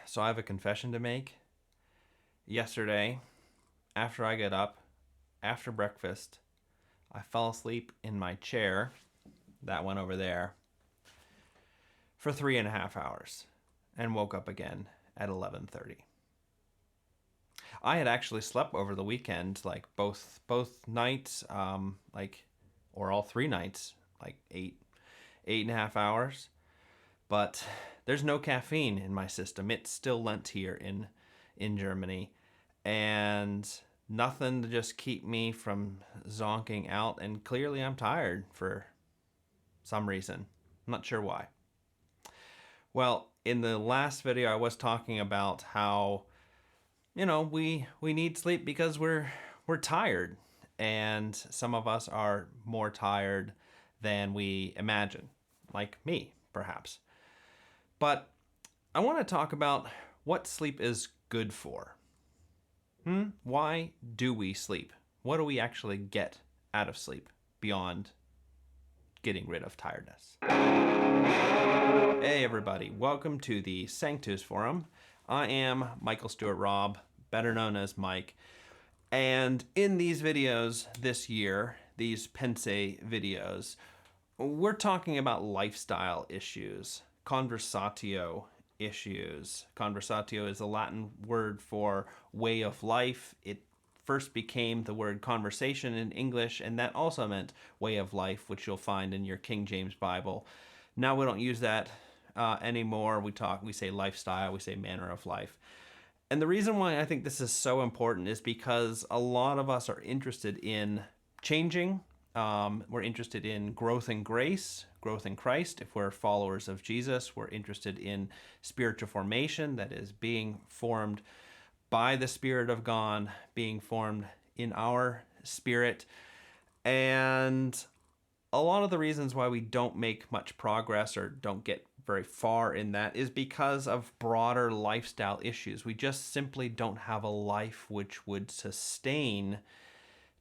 So I have a confession to make. Yesterday, after I got up, after breakfast, I fell asleep in my chair, that one over there, for 3.5 hours and woke up again at 11:30. I had actually slept over the weekend, like both nights, or all 3 nights, like eight and a half hours. But there's no caffeine in my system. It's still Lent here in Germany, and nothing to just keep me from zonking out. And clearly, I'm tired for some reason. I'm not sure why. Well, in the last video, I was talking about how we need sleep because we're tired, and some of us are more tired than we imagine, like me, perhaps. But I want to talk about what sleep is good for. Why do we sleep? What do we actually get out of sleep beyond getting rid of tiredness? Hey everybody, welcome to the Sanctus Forum. I am Michael Stewart Robb, better known as Mike. And in these videos this year, these Pense videos, we're talking about lifestyle issues, conversatio issues. Conversatio is a Latin word for way of life. It first became the word conversation in English, and that also meant way of life, which you'll find in your King James Bible. Now we don't use that anymore. We say lifestyle, we say manner of life. And the reason why I think this is so important is because a lot of us are interested in changing. We're interested in growth in grace, growth in Christ. If we're followers of Jesus, we're interested in spiritual formation, that is being formed by the Spirit of God, being formed in our spirit. And a lot of the reasons why we don't make much progress or don't get very far in that is because of broader lifestyle issues. We just simply don't have a life which would sustain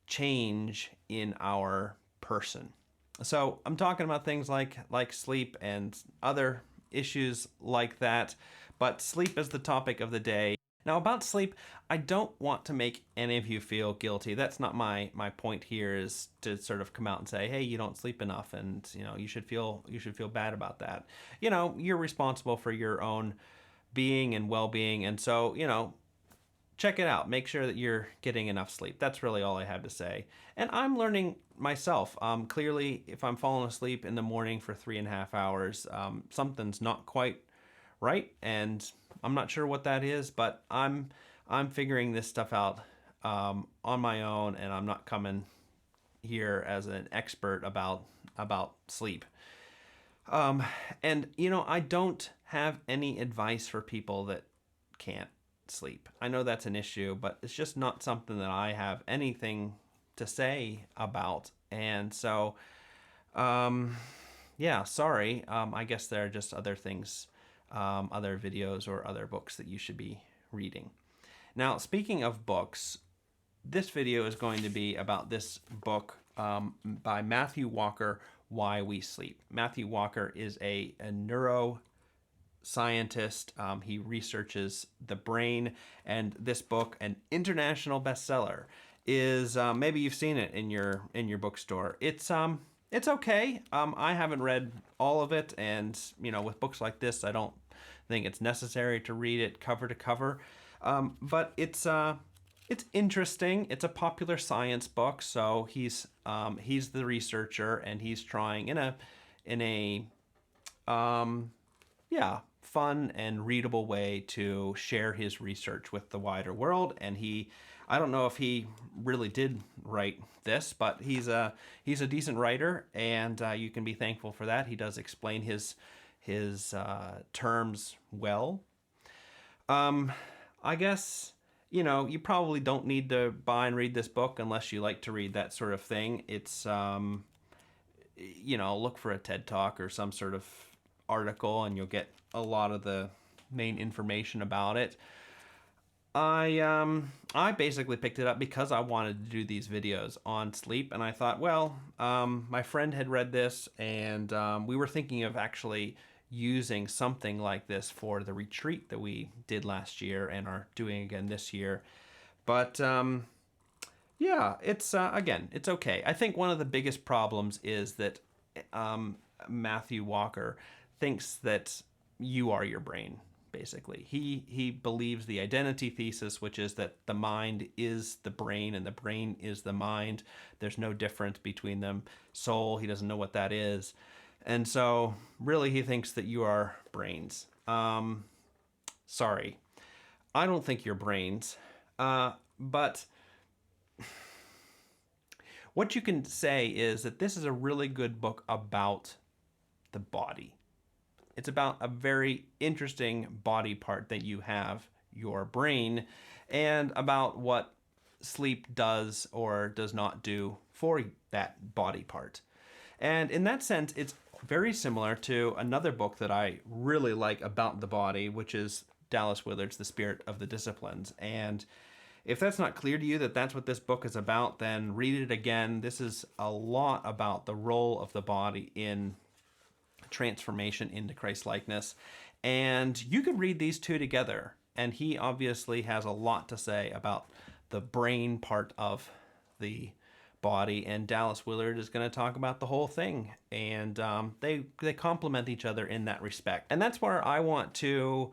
change in our person. So I'm talking about things like sleep and other issues like that, but sleep is the topic of the day. Now about sleep, I don't want to make any of you feel guilty. That's not my point here, is to sort of come out and say, hey, you don't sleep enough, and you should feel bad about that. You're responsible for your own being and well-being, and so check it out. Make sure that you're getting enough sleep. That's really all I have to say. And I'm learning myself. Clearly, if I'm falling asleep in the morning for 3.5 hours, something's not quite right, and I'm not sure what that is, but I'm figuring this stuff out on my own, and I'm not coming here as an expert about sleep. And I don't have any advice for people that can't sleep. I know that's an issue, but it's just not something that I have anything to say about. And so, yeah, sorry. I guess there are just other things, other videos or other books that you should be reading. Now, speaking of books, this video is going to be about this book by Matthew Walker, Why We Sleep. Matthew Walker is a neuroscientist. He researches the brain, and this book, an international bestseller, is maybe you've seen it in your bookstore. It's okay. I haven't read all of it, and with books like this, I don't think it's necessary to read it cover to cover. But it's interesting. It's a popular science book, so he's the researcher, and he's trying in a fun and readable way to share his research with the wider world. And I don't know if he really did write this, but he's a decent writer, and you can be thankful for that. He does explain his terms well. I guess you probably don't need to buy and read this book unless you like to read that sort of thing. It's look for a TED Talk or some sort of article, and you'll get a lot of the main information about it. I basically picked it up because I wanted to do these videos on sleep, and I thought, well, my friend had read this, and we were thinking of actually using something like this for the retreat that we did last year and are doing again this year. But yeah, it's again, it's okay. I think one of the biggest problems is that Matthew Walker thinks that you are your brain. Basically, he believes the identity thesis, which is that the mind is the brain and the brain is the mind. There's no difference between them. Soul, he doesn't know what that is, and so really he thinks that you are brains. Sorry, I don't think you're brains, but what you can say is that this is a really good book about the body. It's about a very interesting body part that you have, your brain, and about what sleep does or does not do for that body part. And in that sense, it's very similar to another book that I really like about the body, which is Dallas Willard's The Spirit of the Disciplines. And if that's not clear to you that that's what this book is about, then read it again. This is a lot about the role of the body in transformation into Christ-likeness. And you could read these two together. And he obviously has a lot to say about the brain part of the body. And Dallas Willard is going to talk about the whole thing. And they complement each other in that respect. And that's where I want to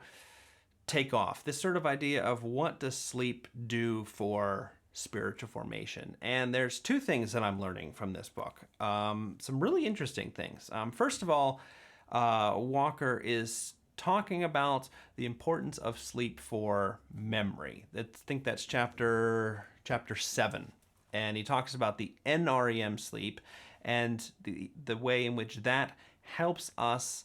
take off. This sort of idea of what does sleep do for spiritual formation. And there's two things that I'm learning from this book. Some really interesting things. First of all, Walker is talking about the importance of sleep for memory. I think that's chapter 7. And he talks about the NREM sleep and the way in which that helps us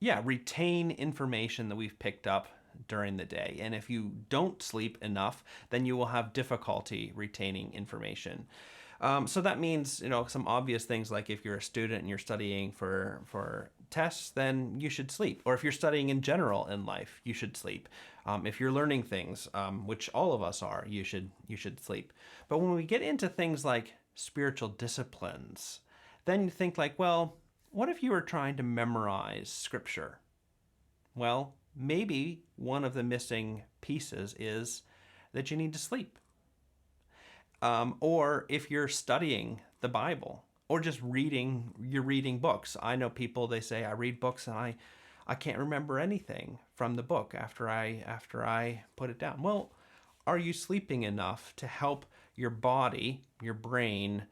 retain information that we've picked up during the day. And if you don't sleep enough, then you will have difficulty retaining information. So that means, some obvious things like if you're a student and you're studying for tests, then you should sleep. Or if you're studying in general in life, you should sleep. If you're learning things, which all of us are, you should sleep. But when we get into things like spiritual disciplines, then you think like, well, what if you were trying to memorize scripture? Well, maybe one of the missing pieces is that you need to sleep. Or if you're studying the Bible or just you're reading books. I know people, they say, I read books and I can't remember anything from the book after I put it down. Well, are you sleeping enough to help your body, your brain,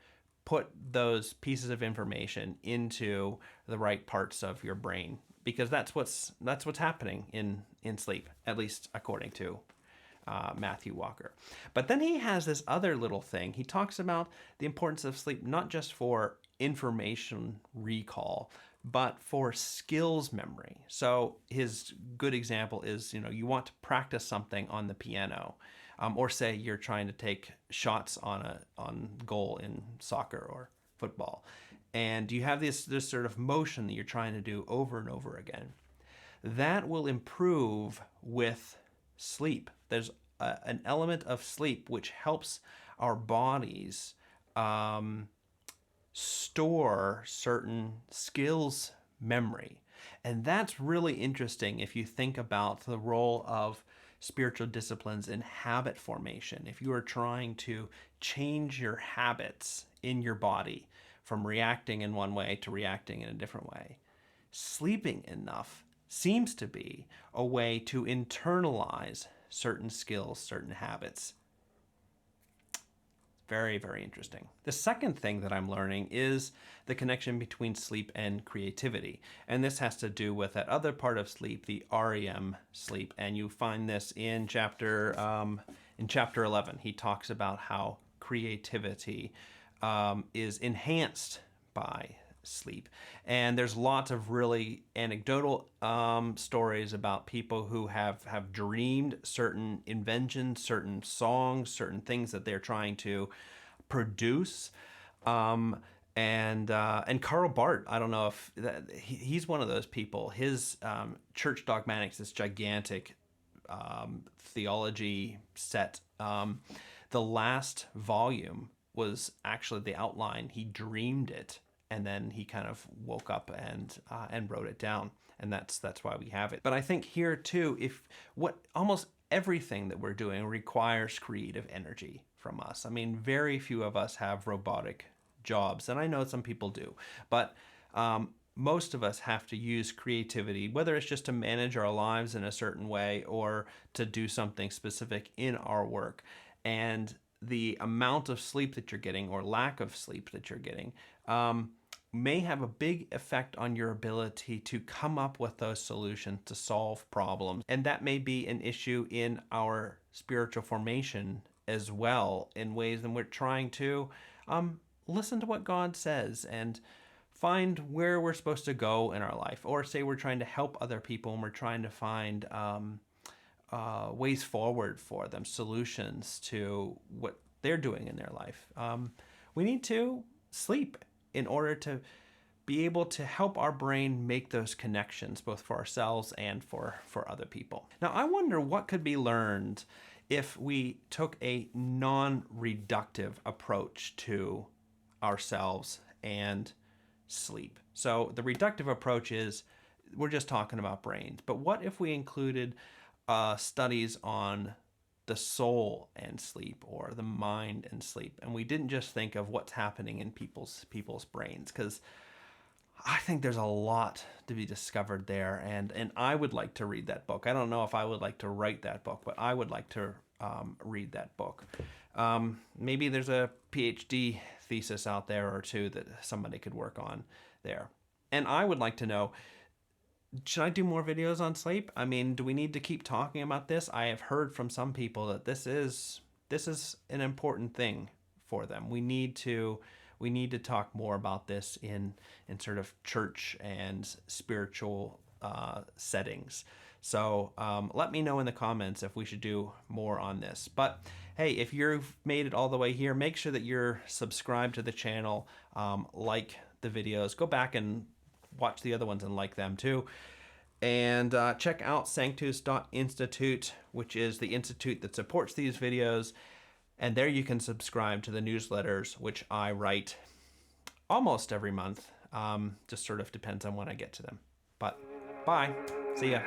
put those pieces of information into the right parts of your brain? Because that's what's happening in sleep, at least according to Matthew Walker. But then he has this other little thing. He talks about the importance of sleep, not just for information recall, but for skills memory. So his good example is, you want to practice something on the piano, or say you're trying to take shots on goal in soccer or football. And you have this sort of motion that you're trying to do over and over again. That will improve with sleep. There's an element of sleep which helps our bodies store certain skills memory. And that's really interesting if you think about the role of spiritual disciplines in habit formation. If you are trying to change your habits in your body from reacting in one way to reacting in a different way, sleeping enough seems to be a way to internalize certain skills, certain habits. Very, very interesting. The second thing that I'm learning is the connection between sleep and creativity. And this has to do with that other part of sleep, the REM sleep. And you find this in chapter 11. He talks about how creativity is enhanced by sleep. And there's lots of really anecdotal stories about people who have dreamed certain inventions, certain songs, certain things that they're trying to produce. And Karl Barth, I don't know if he's one of those people. His Church Dogmatics, this gigantic theology set, the last volume was actually the outline. He dreamed it and then he kind of woke up and wrote it down, and that's why we have it. But I think here too, if what almost everything that we're doing requires creative energy from us. I mean, very few of us have robotic jobs, and I know some people do, but most of us have to use creativity, whether it's just to manage our lives in a certain way or to do something specific in our work. And the amount of sleep that you're getting or lack of sleep that you're getting may have a big effect on your ability to come up with those solutions to solve problems. And that may be an issue in our spiritual formation as well, in ways in we're trying to listen to what God says and find where we're supposed to go in our life. Or say we're trying to help other people and we're trying to find ways forward for them, solutions to what they're doing in their life. We need to sleep in order to be able to help our brain make those connections, both for ourselves and for other people. Now, I wonder what could be learned if we took a non-reductive approach to ourselves and sleep. So the reductive approach is we're just talking about brains, but what if we included studies on the soul and sleep, or the mind and sleep, and we didn't just think of what's happening in people's brains? Because I think there's a lot to be discovered there, and I would like to read that book. I don't know if I would like to write that book, but I would like to read that book. Maybe there's a PhD thesis out there or two that somebody could work on there. And I would like to know, should I do more videos on sleep? I mean, do we need to keep talking about this? I have heard from some people that this is an important thing for them. We need to talk more about this in sort of church and spiritual settings. So let me know in the comments if we should do more on this. But hey, if you've made it all the way here, make sure that you're subscribed to the channel, like the videos, go back and watch the other ones and like them too. And check out Sanctus Institute, which is the institute that supports these videos. And there you can subscribe to the newsletters, which I write almost every month. Just sort of depends on when I get to them. But bye. See ya.